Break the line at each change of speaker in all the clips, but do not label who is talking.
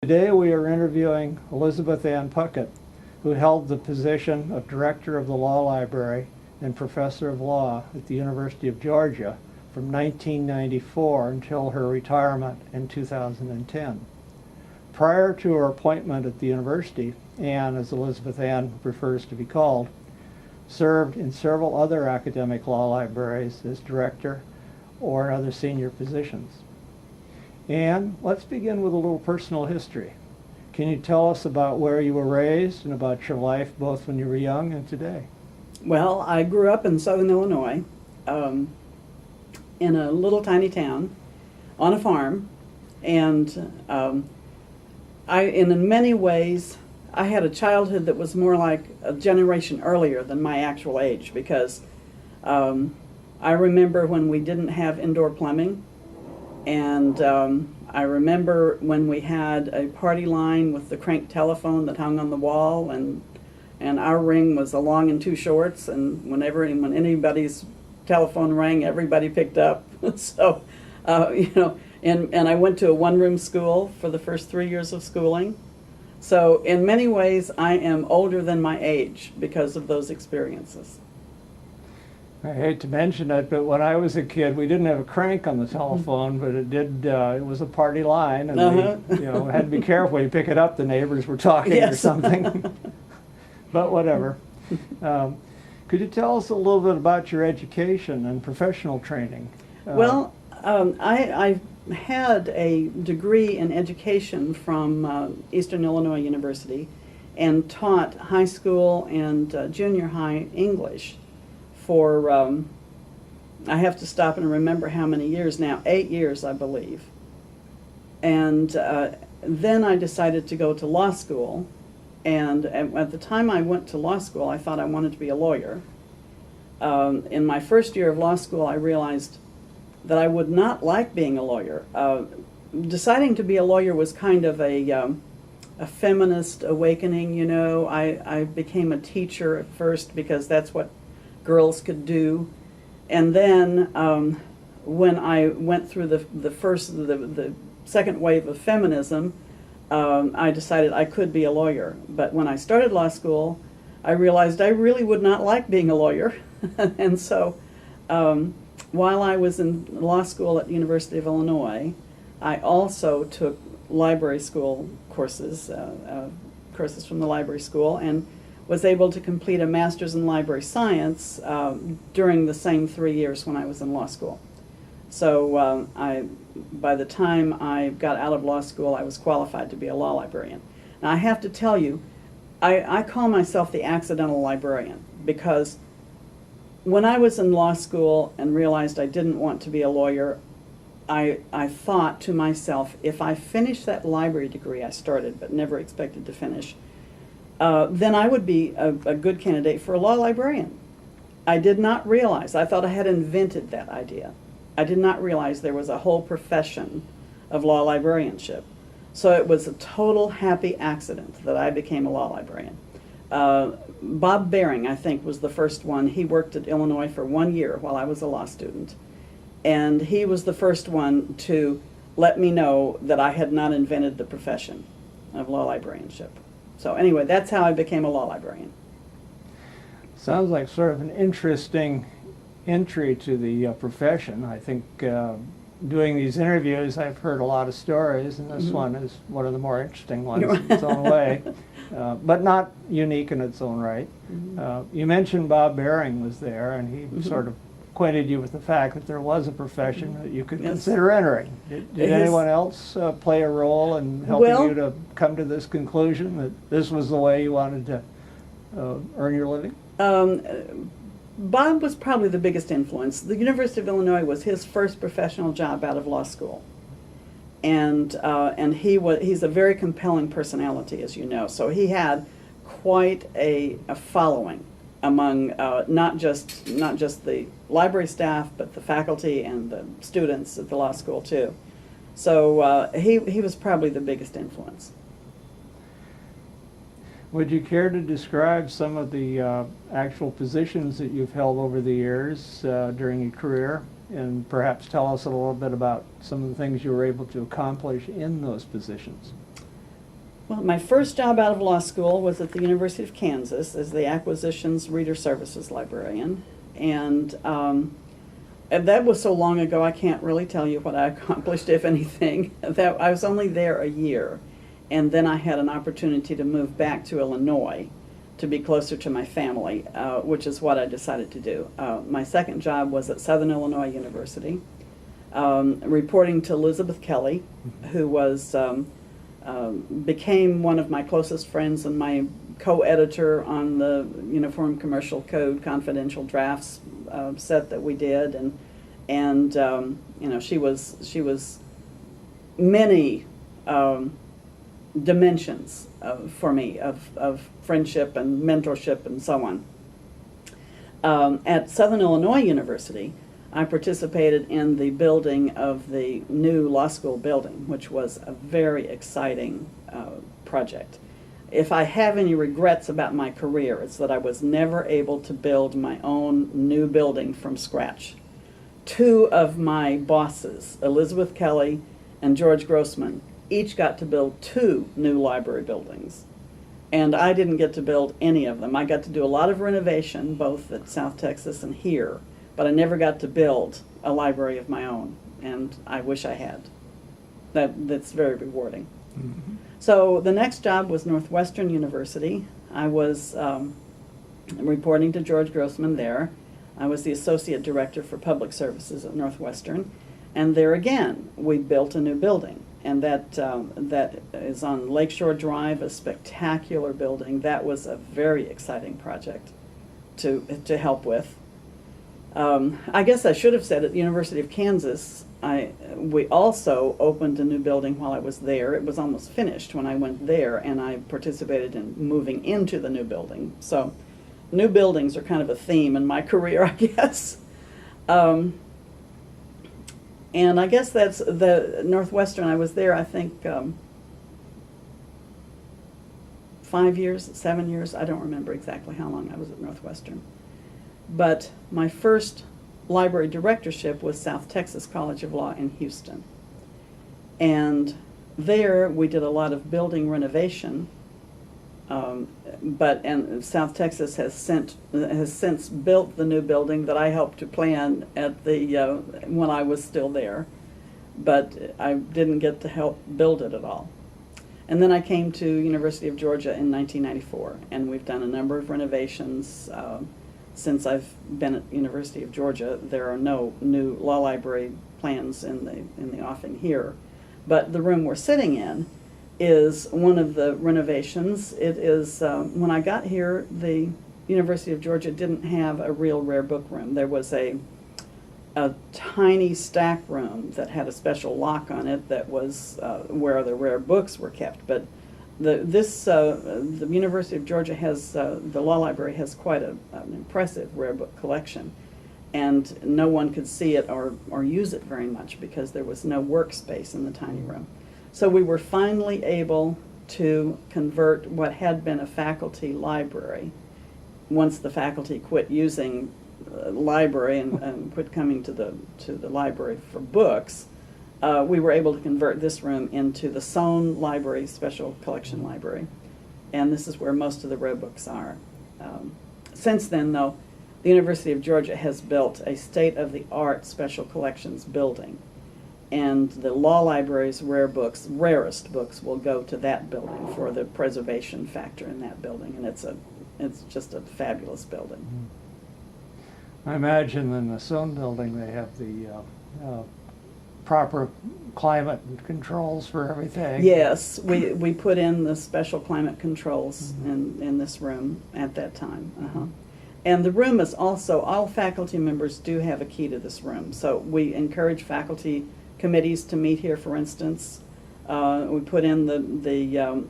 Today we are interviewing Elizabeth Ann Puckett, who held the position of Director of the Law Library and Professor of Law at the University of Georgia from 1994 until her retirement in 2010. Prior to her appointment at the university, Ann, as Elizabeth Ann prefers to be called, served in several other academic law libraries as director or in other senior positions. Ann, let's begin with a little personal history. Can you tell us about where you were raised and about your life both when you were young and today?
Well, I grew up in southern Illinois, in a little tiny town, on a farm, and in many ways, I had a childhood that was more like a generation earlier than my actual age, because I remember when we didn't have indoor plumbing, and I remember when we had a party line with the crank telephone that hung on the wall, and our ring was a long and two shorts, and when anybody's telephone rang, everybody picked up. So, and I went to a one-room school for the first 3 years of schooling. So in many ways, I am older than my age because of those experiences.
I hate to mention it, but when I was a kid, we didn't have a crank on the telephone, but it was a party line, and we had to be careful. You pick it up, the neighbors were talking
Yes.
or something. But whatever. Could you tell us a little bit about your education and professional training?
I had a degree in education from Eastern Illinois University and taught high school and junior high English for, I have to stop and remember how many years now, 8 years, I believe. And then I decided to go to law school. And at the time I went to law school, I thought I wanted to be a lawyer. In my first year of law school, I realized that I would not like being a lawyer. Deciding to be a lawyer was kind of a feminist awakening, you know. I became a teacher at first because that's what girls could do. And then when I went through the second wave of feminism, I decided I could be a lawyer. But when I started law school, I realized I really would not like being a lawyer. And so while I was in law school at the University of Illinois, I also took library school courses, courses from the library school, and was able to complete a master's in library science during the same 3 years when I was in law school. So by the time I got out of law school, I was qualified to be a law librarian. Now I have to tell you, I call myself the accidental librarian, because when I was in law school and realized I didn't want to be a lawyer, I thought to myself, if I finish that library degree I started but never expected to finish, then I would be a good candidate for a law librarian. I did not realize, I thought I had invented that idea. I did not realize there was a whole profession of law librarianship. So it was a total happy accident that I became a law librarian. Bob Baring, I think, was the first one. He worked at Illinois for 1 year while I was a law student. And he was the first one to let me know that I had not invented the profession of law librarianship. So anyway, that's how I became a law librarian.
Sounds like sort of an interesting entry to the profession. I think doing these interviews, I've heard a lot of stories, and this one is one of the more interesting ones in its own way, but not unique in its own right. You mentioned Bob Baring was there, and he sort of acquainted you with the fact that there was a profession that you could consider entering. Did anyone else play a role in helping you to come to this conclusion that this was the way you wanted to earn your living?
Bob was probably the biggest influence. The University of Illinois was his first professional job out of law school. And he's a very compelling personality, as you know. So he had quite a following among not just the library staff, but the faculty and the students at the law school too. So he was probably the biggest influence.
Would you care to describe some of the actual positions that you've held over the years during your career, and perhaps tell us a little bit about some of the things you were able to accomplish in those positions?
Well, my first job out of law school was at the University of Kansas as the Acquisitions Reader Services Librarian. And that was so long ago, I can't really tell you what I accomplished, if anything. I was only there a year. And then I had an opportunity to move back to Illinois to be closer to my family, which is what I decided to do. My second job was at Southern Illinois University, reporting to Elizabeth Kelly, who was became one of my closest friends and my co-editor on the Uniform Commercial Code confidential drafts set that we did, and you know, she was many dimensions for me of friendship and mentorship and so on. At Southern Illinois University, I participated in the building of the new law school building, which was a very exciting project. If I have any regrets about my career, it's that I was never able to build my own new building from scratch. Two of my bosses, Elizabeth Kelly and George Grossman, each got to build 2 new library buildings. And I didn't get to build any of them. I got to do a lot of renovation, both at South Texas and here, but I never got to build a library of my own, and I wish I had. That's very rewarding. Mm-hmm. So the next job was Northwestern University. I was reporting to George Grossman there. I was the Associate Director for Public Services at Northwestern, and there again, we built a new building. And that is on Lakeshore Drive, a spectacular building. That was a very exciting project to help with. I guess I should have said at the University of Kansas, we also opened a new building while I was there. It was almost finished when I went there, and I participated in moving into the new building. So new buildings are kind of a theme in my career, I guess. And I guess that's the Northwestern. I was there, I think, 5 years, 7 years. I don't remember exactly how long I was at Northwestern. But my first library directorship was South Texas College of Law in Houston. And there we did a lot of building renovation. And South Texas has since built the new building that I helped to plan at the when I was still there, but I didn't get to help build it at all. And then I came to University of Georgia in 1994, and we've done a number of renovations since I've been at University of Georgia. There are no new law library plans in the offing here, but the room we're sitting in is one of the renovations. It is, when I got here, the University of Georgia didn't have a real rare book room. There was a tiny stack room that had a special lock on it that was where the rare books were kept. But the University of Georgia has, the law library has quite an impressive rare book collection. And no one could see it or use it very much because there was no workspace in the tiny room. So we were finally able to convert what had been a faculty library. Once the faculty quit using library and quit coming to the library for books, we were able to convert this room into the Sohn Library Special Collection Library. And this is where most of the rare books are. Since then, though, the University of Georgia has built a state-of-the-art special collections building. And the law library's rarest books will go to that building for the preservation factor in that building, and it's just a fabulous building.
I imagine in the Sohn building they have the proper climate controls for everything.
Yes, we put in the special climate controls in this room at that time. Uh-huh. And the room is also, all faculty members do have a key to this room, so we encourage faculty committees to meet here, for instance. We put in the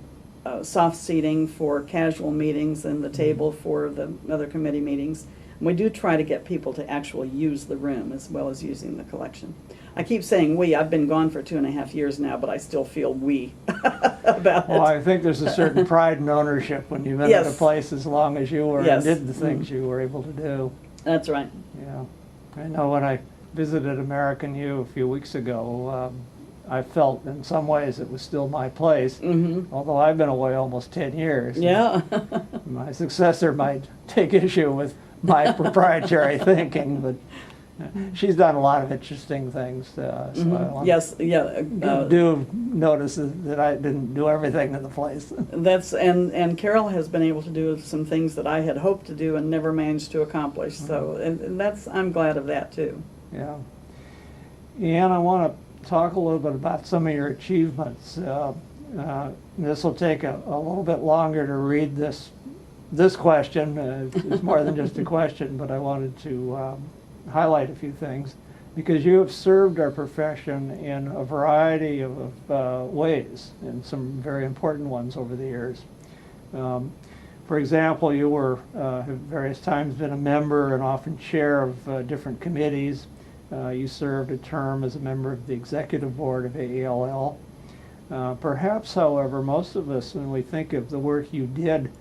soft seating for casual meetings and the table for the other committee meetings. And we do try to get people to actually use the room as well as using the collection. I keep saying we. I've been gone for 2.5 years now, but I still feel we about it.
Well, I think there's a certain pride and ownership when you've been
Yes.
at a place as long as you were
Yes.
and did the things you were able to do.
That's right.
Yeah. I know when I visited American U a few weeks ago, I felt in some ways it was still my place, although I've been away almost 10 years.
Yeah.
My successor might take issue with my proprietary thinking, but she's done a lot of interesting things. So I want
Yes, yeah.
do notice that I didn't do everything in the place.
That's and Carol has been able to do some things that I had hoped to do and never managed to accomplish. So and that's, I'm glad of that too.
Yeah. Ann, I want to talk a little bit about some of your achievements. This will take a little bit longer to read this question. It's more than just a question, but I wanted to highlight a few things because you have served our profession in a variety of ways, and some very important ones over the years. For example, you were at various times been a member and often chair of different committees. You served a term as a member of the executive board of AELL. Perhaps, however, most of us, when we think of the work you did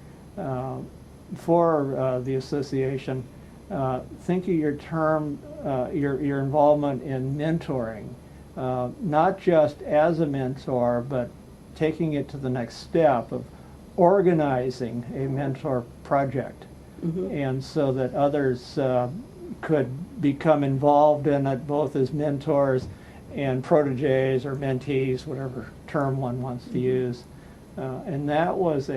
for the association, think of your term, your involvement in mentoring, not just as a mentor, but taking it to the next step of organizing a mentor project, and so that others could become involved in it, both as mentors and proteges or mentees, whatever term one wants to use. And that was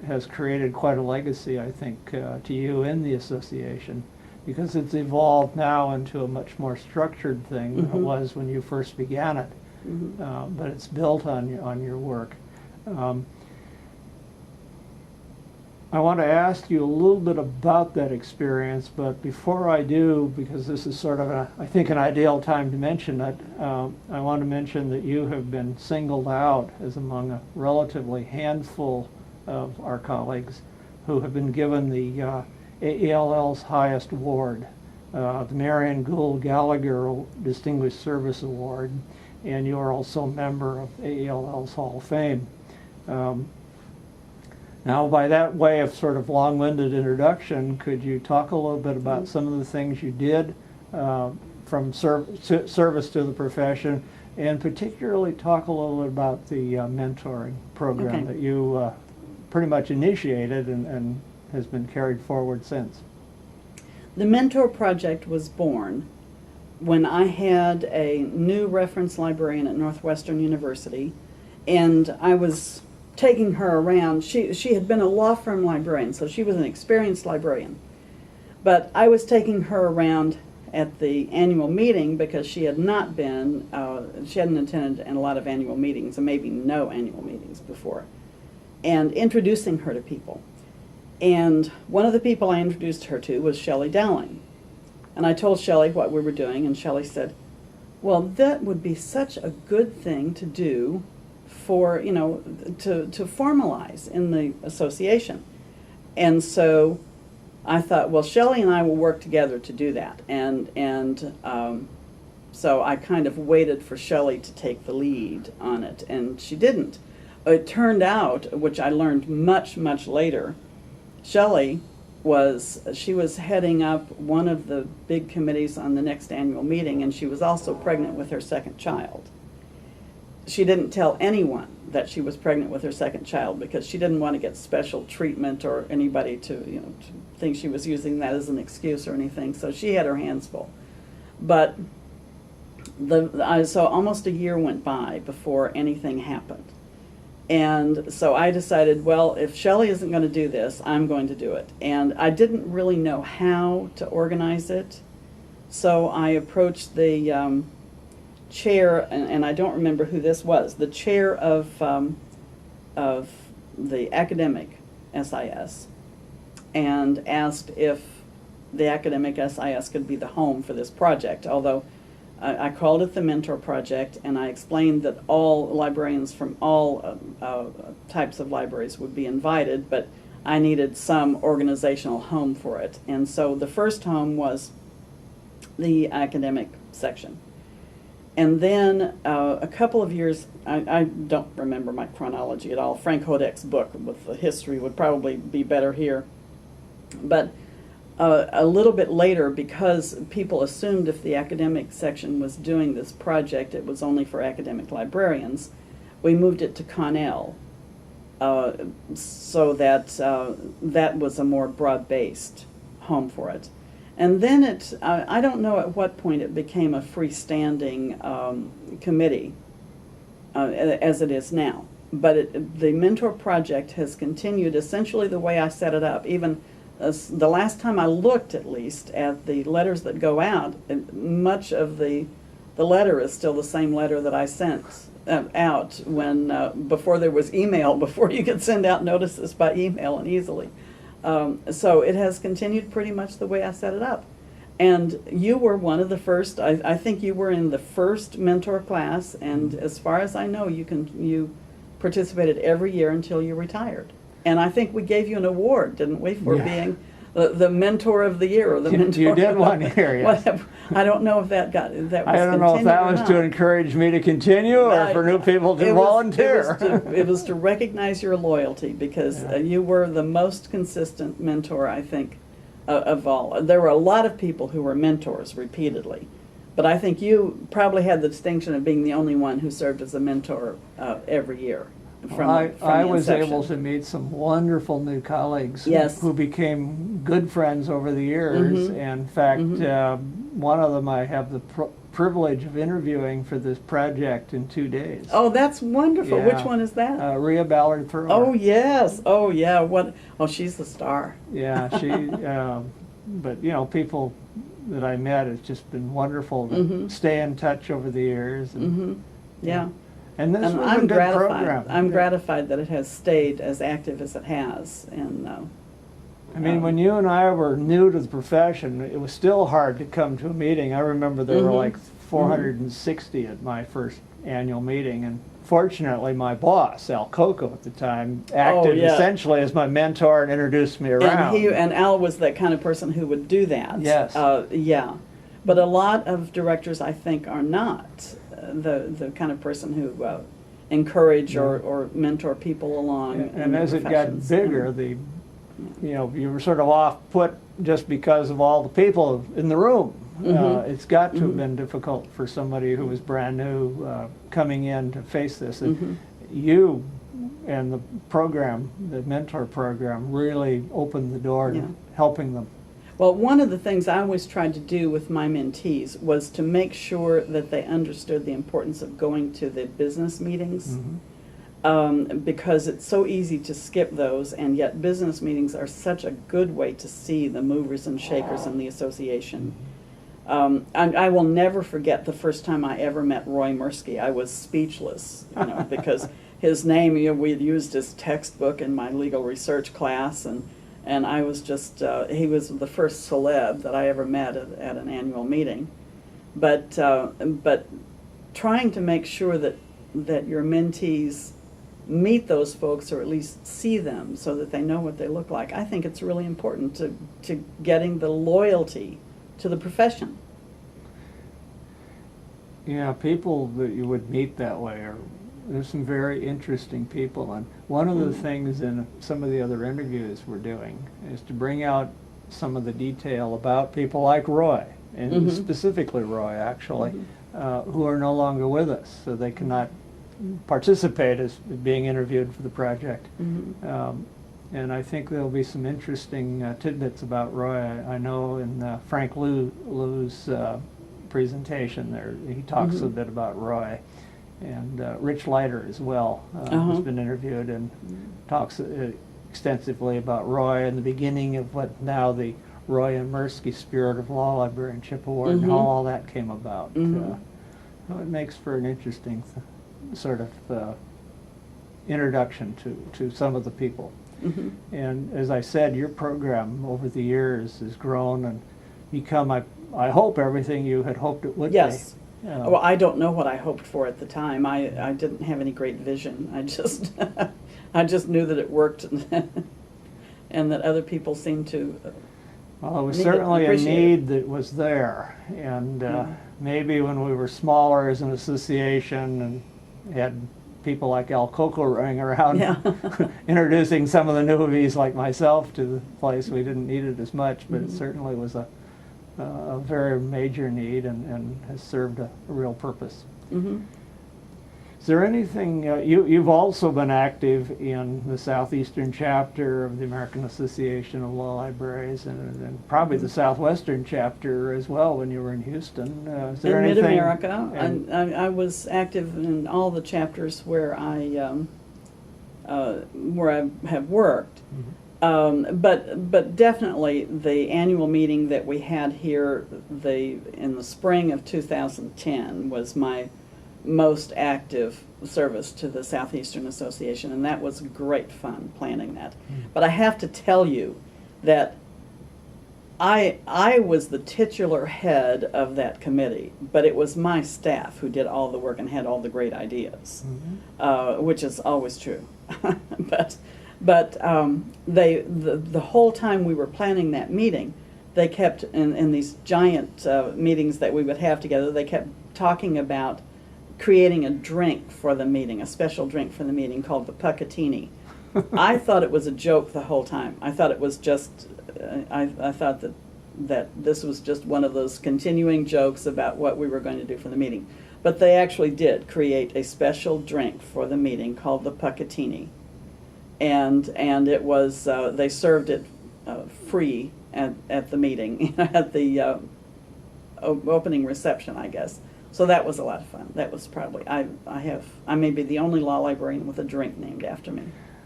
has created quite a legacy, I think, to you in the association, because it's evolved now into a much more structured thing than it was when you first began it. But it's built on your work. I want to ask you a little bit about that experience, but before I do, because this is sort of, I think, an ideal time to mention it, I want to mention that you have been singled out as among a relatively handful of our colleagues who have been given the AELL's highest award, the Marion Gould Gallagher Distinguished Service Award, and you are also a member of AELL's Hall of Fame. Now, by that way of sort of long-winded introduction, could you talk a little bit about some of the things you did from service to the profession, and particularly talk a little bit about the mentoring program that you pretty much initiated and has been carried forward since?
The Mentor Project was born when I had a new reference librarian at Northwestern University, and I was taking her around. She had been a law firm librarian, so she was an experienced librarian. But I was taking her around at the annual meeting because she had not been, she hadn't attended a lot of annual meetings, and maybe no annual meetings before, and introducing her to people. And one of the people I introduced her to was Shelley Dowling. And I told Shelley what we were doing, and Shelley said, well, that would be such a good thing to do for, you know, to formalize in the association. And so I thought, well, Shelley and I will work together to do that. And so I kind of waited for Shelley to take the lead on it, and she didn't. It turned out, which I learned much, much later, Shelley was heading up one of the big committees on the next annual meeting, and she was also pregnant with her second child. She didn't tell anyone that she was pregnant with her second child because she didn't want to get special treatment or anybody to, you know, to think she was using that as an excuse or anything. So she had her hands full. But so almost a year went by before anything happened. And so I decided, well, if Shelley isn't going to do this, I'm going to do it. And I didn't really know how to organize it. So I approached the chair, and I don't remember who this was, the chair of the academic SIS, and asked if the academic SIS could be the home for this project. Although I called it the Mentor Project, and I explained that all librarians from all types of libraries would be invited, but I needed some organizational home for it. And so the first home was the academic section. And then a couple of years, I don't remember my chronology at all. Frank Hodek's book with the history would probably be better here. But a little bit later, because people assumed if the academic section was doing this project, it was only for academic librarians, we moved it to Connell, so that that was a more broad-based home for it. And then I don't know at what point it became a freestanding committee, as it is now. But the mentor project has continued essentially the way I set it up. Even the last time I looked, at least, at the letters that go out, much of the letter is still the same letter that I sent out when before there was email, before you could send out notices by email and easily. So it has continued pretty much the way I set it up. And you were one of the first, I think you were in the first mentor class, and as far as I know, you participated every year until you retired. And I think we gave you an award, didn't we, for being the mentor of the year, or the mentor.
You did one year, yes.
Whatever. I don't know if that was
I don't know if that was to encourage me to continue or for new people to volunteer.
It was to recognize your loyalty, because you were the most consistent mentor, I think, of all. There were a lot of people who were mentors repeatedly, but I think you probably had the distinction of being the only one who served as a mentor every year.
I was able to meet some wonderful new colleagues who became good friends over the years. And in fact, one of them I have the privilege of interviewing for this project in 2 days.
Oh, that's wonderful. Which one is that?
Rhea Ballard Thrower.
Oh, yes. Oh, yeah. Oh, she's the star.
Yeah, she, but you know, people that I met, it's just been wonderful to stay in touch over the years. And,
yeah.
And this was
I'm
a good
gratified.
program.
I'm gratified that it has stayed as active as it has. And
I mean, when you and I were new to the profession, it was still hard to come to a meeting. I remember there were like 460 at my first annual meeting, and fortunately my boss, Al Coco at the time, acted essentially as my mentor and introduced me around.
And Al was that kind of person who would do that.
Yes.
Yeah. But a lot of directors, I think, are not the kind of person who encourage or mentor people along.
And as it got bigger, you know, you were sort of off put just because of all the people in the room. It's got to have been difficult for somebody who was brand new coming in to face this. And you and the program, the mentor program, really opened the door to helping them.
Well, one of the things I always tried to do with my mentees was to make sure that they understood the importance of going to the business meetings. Because it's so easy to skip those, and yet business meetings are such a good way to see the movers and shakers in the association. I will never forget the first time I ever met Roy Mirsky. I was speechless, you know, because his name, you know, we had used his textbook in my legal research class, and I was just, he was the first celeb that I ever met at an annual meeting. But trying to make sure that your mentees meet those folks, or at least see them so that they know what they look like, I think it's really important to getting the loyalty to the profession.
Yeah, people that you would meet that way there's some very interesting people, and one of the things in some of the other interviews we're doing is to bring out some of the detail about people like Roy, and specifically Roy actually, who are no longer with us, so they cannot participate as being interviewed for the project. And I think there'll be some interesting tidbits about Roy. I know in Frank Liu's presentation there, he talks a bit about Roy. And Rich Leiter as well has been interviewed and talks extensensively about Roy and the beginning of what now the Roy and Mirsky Spirit of Law Librarianship Award and how all that came about. It makes for an interesting sort of introduction to some of the people. And as I said, your program over the years has grown and become, I hope, everything you had hoped it would be.
Yes. Well, I don't know what I hoped for at the time. I didn't have any great vision. I just I just knew that it worked and that other people seemed to
well, it was certainly a need that was there. And maybe when we were smaller as an association and had people like Al Coco around
Yeah.
introducing some of the newbies like myself to the place. We didn't need it as much, but
Mm-hmm.
it certainly was a very major need and has served a real purpose.
Mhm.
Is there anything, you've also been active in the Southeastern chapter of the American Association of Law Libraries and probably the Southwestern chapter as well when you were in Houston. Is there
In
anything?
Mid-America,
and-
I was active in all the chapters where I have worked. But definitely the annual meeting that we had here in the spring of 2010 was my most active service to the Southeastern Association, and that was great fun planning that. But I have to tell you that I was the titular head of that committee, but it was my staff who did all the work and had all the great ideas, which is always true. but the whole time we were planning that meeting, they kept in these giant meetings that we would have together. They kept talking about creating a drink for the meeting, a special drink for the meeting called the Puckettini. I thought it was a joke the whole time. I thought it was just, I thought that this was just one of those continuing jokes about what we were going to do for the meeting. But they actually did create a special drink for the meeting called the Puckettini. And it was, they served it free at the meeting, at the opening reception, I guess. So that was a lot of fun. That was probably, I may be the only law librarian with a drink named after me.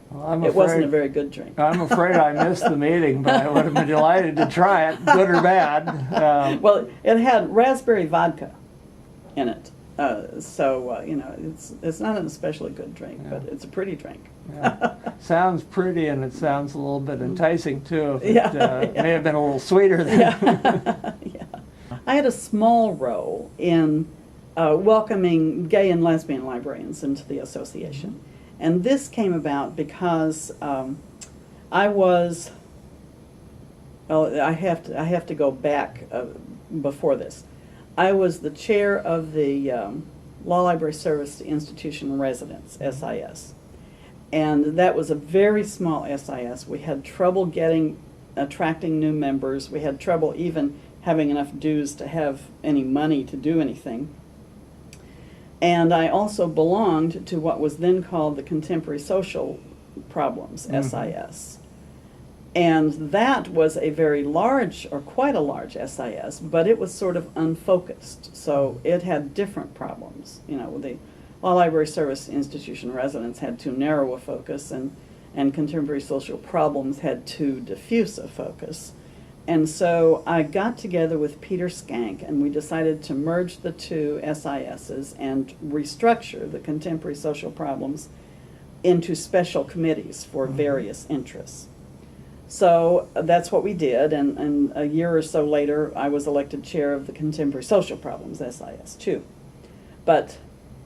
Well,
It wasn't a very good drink.
I'm afraid I missed the meeting, but I would have been delighted to try it, good or bad.
Well, it had raspberry vodka in it. You know, it's not an especially good drink, but it's a pretty drink.
Yeah. Sounds pretty, and it sounds a little bit enticing too. If
Yeah,
it may have been a little sweeter than.
Yeah. I had a small role in welcoming gay and lesbian librarians into the association. And this came about because I have to go back before this. I was the chair of the Law Library Service to Institution Residents, SIS. And that was a very small SIS. We had trouble attracting new members. We had trouble even having enough dues to have any money to do anything. And I also belonged to what was then called the Contemporary Social Problems, SIS. And that was a very large, or quite a large SIS, but it was sort of unfocused. So it had different problems. You know, the Law Library Service Institution Residents had too narrow a focus, and Contemporary Social Problems had too diffuse a focus. And so I got together with Peter Skank, and we decided to merge the two SISs and restructure the Contemporary Social Problems into special committees for various interests. So that's what we did, and a year or so later, I was elected chair of the Contemporary Social Problems, SIS, too. But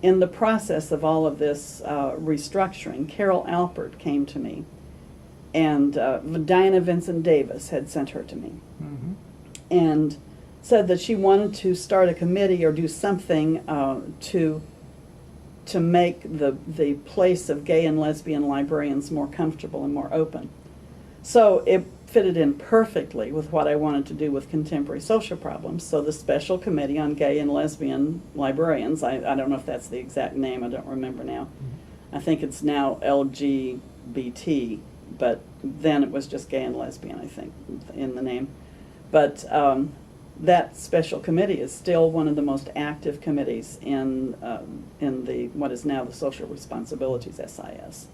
in the process of all of this restructuring, Carol Alpert came to me, and Diana Vincent Davis had sent her to me, and said that she wanted to start a committee or do something to make the place of gay and lesbian librarians more comfortable and more open. So it fitted in perfectly with what I wanted to do with Contemporary Social Problems. So the Special Committee on Gay and Lesbian Librarians, I don't know if that's the exact name, I don't remember now. I think it's now LGBT, but then it was just gay and lesbian, I think, in the name. But that special committee is still one of the most active committees in the what is now the Social Responsibilities SIS.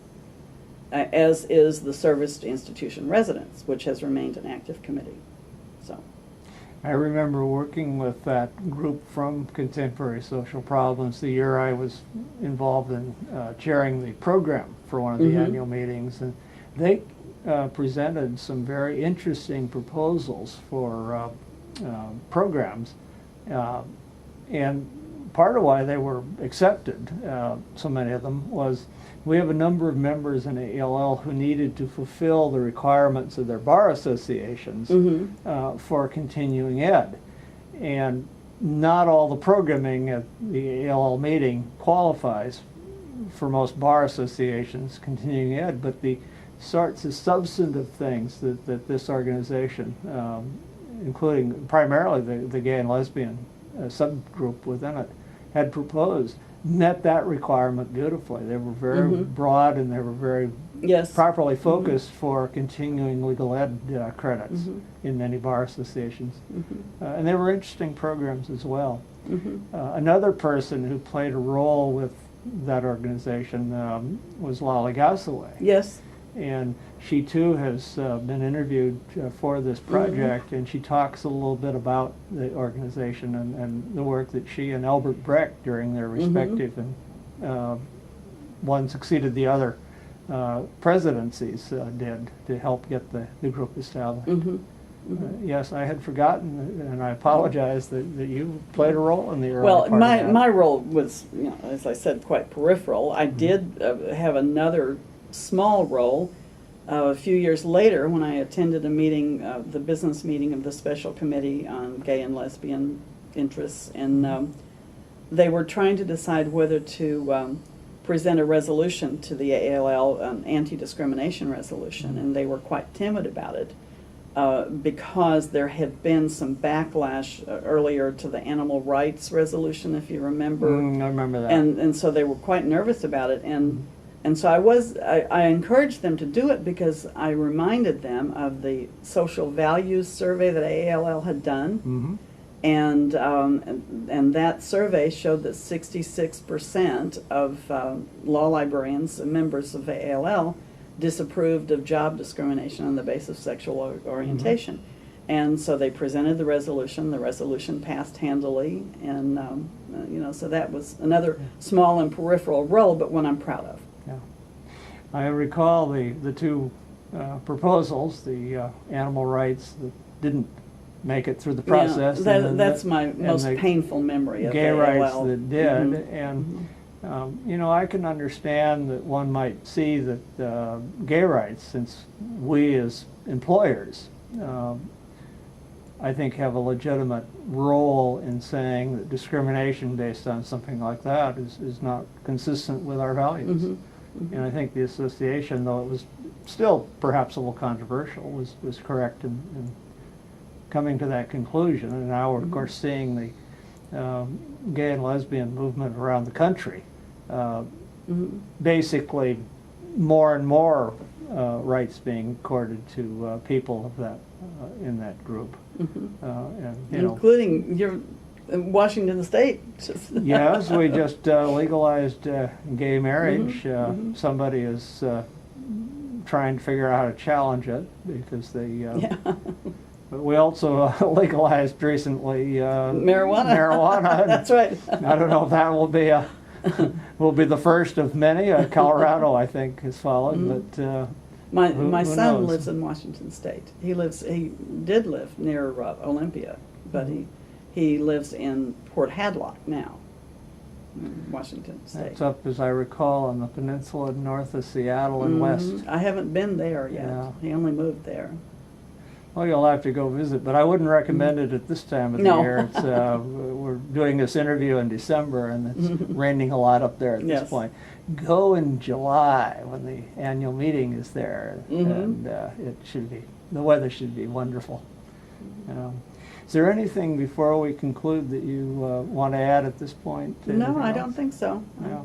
As is the Service to Institution Residents, which has remained an active committee. So,
I remember working with that group from Contemporary Social Problems the year I was involved in chairing the program for one of the annual meetings, and they presented some very interesting proposals for programs, and part of why they were accepted, so many of them, was we have a number of members in ALL who needed to fulfill the requirements of their bar associations for continuing ed. And not all the programming at the ALL meeting qualifies for most bar associations, continuing ed, but the sorts of substantive things that this organization, including primarily the gay and lesbian subgroup within it, had proposed, met that requirement beautifully. They were very broad, and they were very
Yes.
properly focused for continuing legal ed credits in many bar associations. And they were interesting programs as well. Another person who played a role with that organization was Lolly Gassaway.
Yes.
And she too has been interviewed for this project, and she talks a little bit about the organization and the work that she and Albert Brecht, during their respective, and one succeeded the other presidencies, did to help get the group established. Yes, I had forgotten, and I apologize that you played a role in the early
Well,
part of
my
that.
my role was, you know, as I said, quite peripheral. I did have another small role a few years later when I attended a meeting, the business meeting of the Special Committee on Gay and Lesbian Interests, and they were trying to decide whether to present a resolution to the AALL, an anti-discrimination resolution, and they were quite timid about it. Because there had been some backlash earlier to the animal rights resolution, if you remember.
I remember that.
And so they were quite nervous about it. And so I encouraged them to do it because I reminded them of the social values survey that AALL had done. And that survey showed that 66% of law librarians and members of AALL disapproved of job discrimination on the basis of sexual orientation. And so they presented the resolution. The resolution passed handily, and you know, so that was another small and peripheral role, but one I'm proud of.
Yeah. I recall the two proposals, the animal rights that didn't make it through the process.
Yeah,
and then
that's my most
the
painful memory of
gay
AALL.
rights that did. And you know, I can understand that one might see that gay rights, since we as employers, I think, have a legitimate role in saying that discrimination based on something like that is not consistent with our values. And I think the association, though it was still perhaps a little controversial, was correct in coming to that conclusion. And now we're, of course, seeing the gay and lesbian movement around the country. Basically, more and more rights being accorded to people of that in that group, and
including your Washington State.
Yes, we just legalized gay marriage. Somebody is trying to figure out how to challenge it because they. But we also legalized recently marijuana.
That's right.
I don't know if that will be the first of many. Colorado, I think, has followed, but
my
who
son
knows?
lives in Washington State. He did live near Olympia, but he lives in Port Hadlock now, Washington State.
It's up, as I recall, on the peninsula north of Seattle and west.
I haven't been there yet.
Yeah.
He only moved there.
Well, you'll have to go visit, but I wouldn't recommend it at this time of the year. It's, we're doing this interview in December, and it's raining a lot up there at this point. Go in July when the annual meeting is there, and the weather should be wonderful. Is there anything before we conclude that you want to add at this point?
No, I don't think so.
Yeah.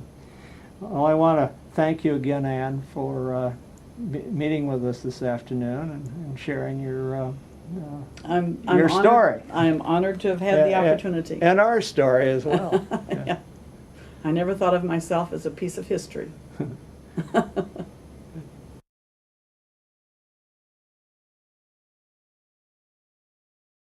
Well, I want to thank you again, Ann, for meeting with us this afternoon and sharing your story.
I am honored to have had the opportunity.
And our story as well.
I never thought of myself as a piece of history.